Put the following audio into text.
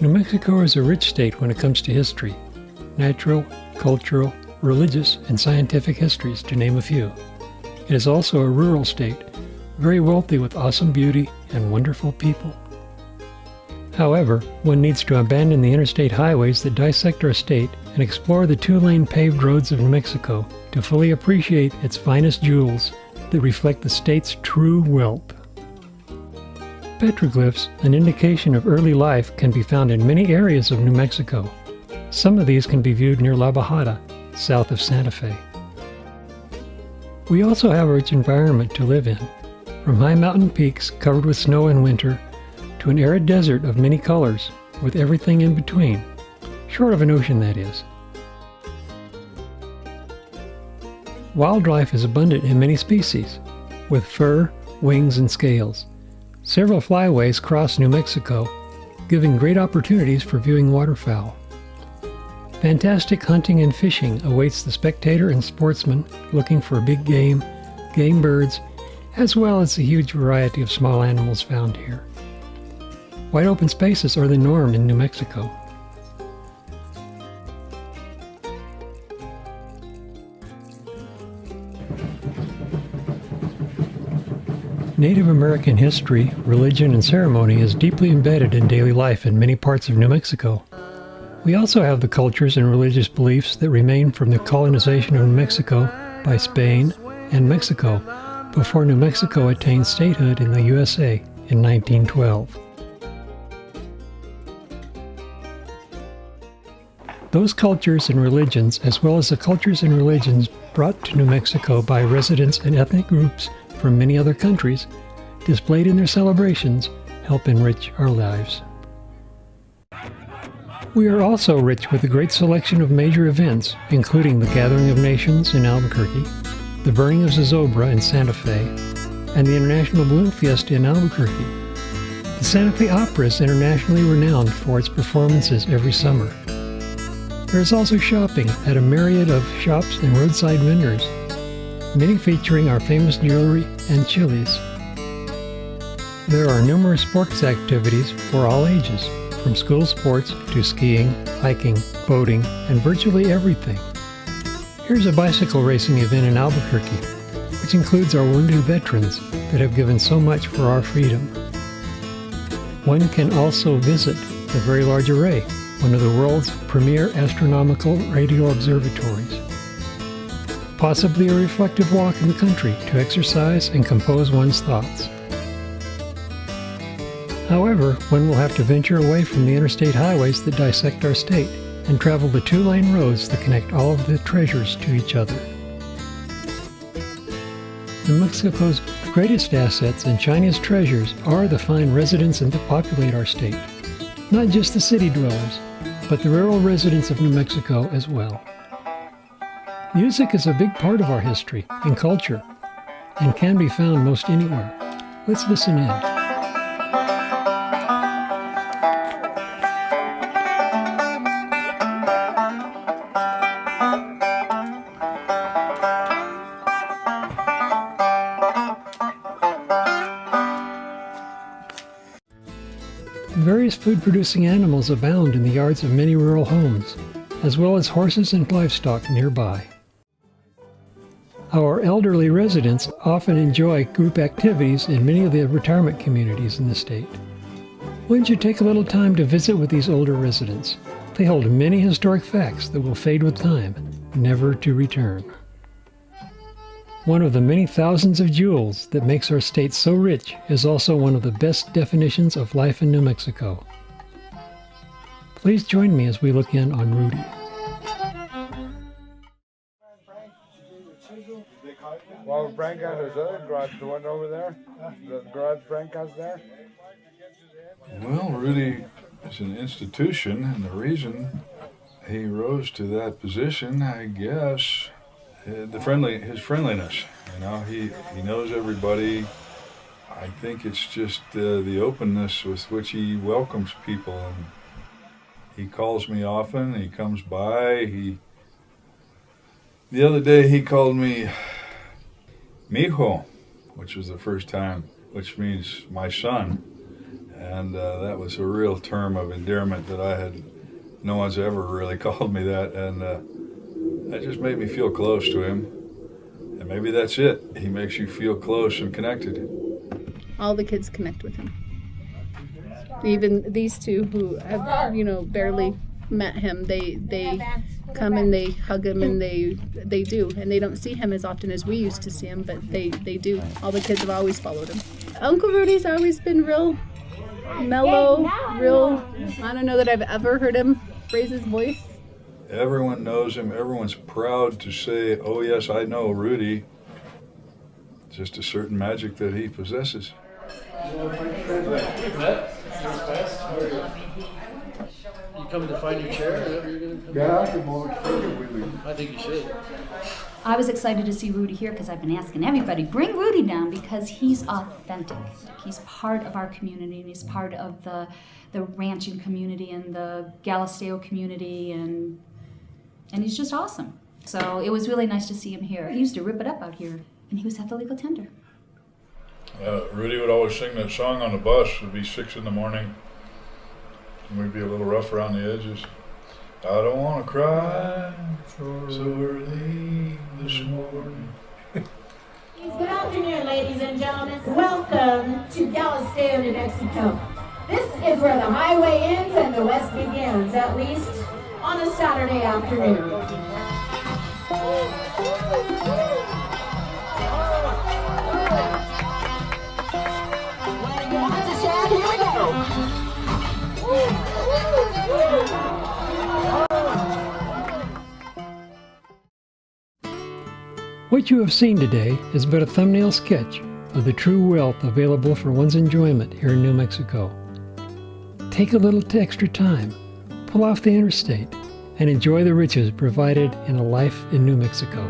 New Mexico is a rich state when it comes to history, natural, cultural, religious, and scientific histories, to name a few. It is also a rural state, very wealthy with awesome beauty and wonderful people. However, one needs to abandon the interstate highways that dissect our state and explore the two-lane paved roads of New Mexico to fully appreciate its finest jewels that reflect the state's true wealth. Petroglyphs, an indication of early life, can be found in many areas of New Mexico. Some of these can be viewed near La Bajada, south of Santa Fe. We also have a rich environment to live in, from high mountain peaks covered with snow in winter to an arid desert of many colors, with everything in between, short of an ocean, that is. Wildlife is abundant in many species, with fur, wings, and scales. Several flyways cross New Mexico, giving great opportunities for viewing waterfowl. Fantastic hunting and fishing awaits the spectator and sportsman looking for big game, game birds, as well as the huge variety of small animals found here. Wide open spaces are the norm in New Mexico. Native American history, religion, and ceremony is deeply embedded in daily life in many parts of New Mexico. We also have the cultures and religious beliefs that remain from the colonization of New Mexico by Spain and Mexico before New Mexico attained statehood in the USA in 1912. Those cultures and religions, as well as the cultures and religions brought to New Mexico by residents and ethnic groups from many other countries, displayed in their celebrations, help enrich our lives. We are also rich with a great selection of major events, including the Gathering of Nations in Albuquerque, the Burning of Zozobra in Santa Fe, and the International Balloon Fiesta in Albuquerque. The Santa Fe Opera is internationally renowned for its performances every summer. There is also shopping at a myriad of shops and roadside vendors, many featuring our famous jewelry and chilies. There are numerous sports activities for all ages, from school sports to skiing, hiking, boating, and virtually everything. Here's a bicycle racing event in Albuquerque, which includes our wounded veterans that have given so much for our freedom. One can also visit the Very Large Array, one of the world's premier astronomical radio observatories. Possibly a reflective walk in the country to exercise and compose one's thoughts. However, one will have to venture away from the interstate highways that dissect our state and travel the two-lane roads that connect all of the treasures to each other. New Mexico's greatest assets and shiniest treasures are the fine residents that populate our state. Not just the city dwellers, but the rural residents of New Mexico as well. Music is a big part of our history and culture, and can be found most anywhere. Let's listen in. Various food-producing animals abound in the yards of many rural homes, as well as horses and livestock nearby. Our elderly residents often enjoy group activities in many of the retirement communities in the state. Wouldn't you take a little time to visit with these older residents? They hold many historic facts that will fade with time, never to return. One of the many thousands of jewels that makes our state so rich is also one of the best definitions of life in New Mexico. Please join me as we look in on Rudy. Well, Frank has his other garage, the one over there, the garage Frank has there. Well, Rudy is an institution, and the reason he rose to that position, I guess, his friendliness. You know, he knows everybody. I think it's just the openness with which he welcomes people, and he calls me often. He comes by. The other day he called me mijo, which was the first time, which means my son, And that was a real term of endearment that no one's ever really called me that. And that just made me feel close to him. And maybe that's it. He makes you feel close and connected. All the kids connect with him. Even these two who have, barely met him, they come and they hug him, and they do. And they don't see him as often as we used to see him, but they do. All the kids have always followed him. Uncle Rudy's always been real mellow, I don't know that I've ever heard him raise his voice. Everyone knows him. Everyone's proud to say, oh yes, I know Rudy. It's just a certain magic that he possesses. You coming to find your chair? Is that where you're going to come? Get out the boat. I think you should. I was excited to see Rudy here because I've been asking everybody, bring Rudy down, because he's authentic. He's part of our community, and he's part of the ranching community and the Galisteo community, and he's just awesome. So it was really nice to see him here. He used to rip it up out here, and he was at the legal tender. Rudy would always sing that song on the bus. It'd be 6 in the morning, and we'd be a little rough around the edges. I don't want to cry so early this morning. Good afternoon, ladies and gentlemen. Welcome to Galisteo, New Mexico. This is where the highway ends and the west begins, at least on a Saturday afternoon. When you want to shout, here we go. What you have seen today is but a thumbnail sketch of the true wealth available for one's enjoyment here in New Mexico. Take a little extra time, pull off the interstate, and enjoy the riches provided in a life in New Mexico.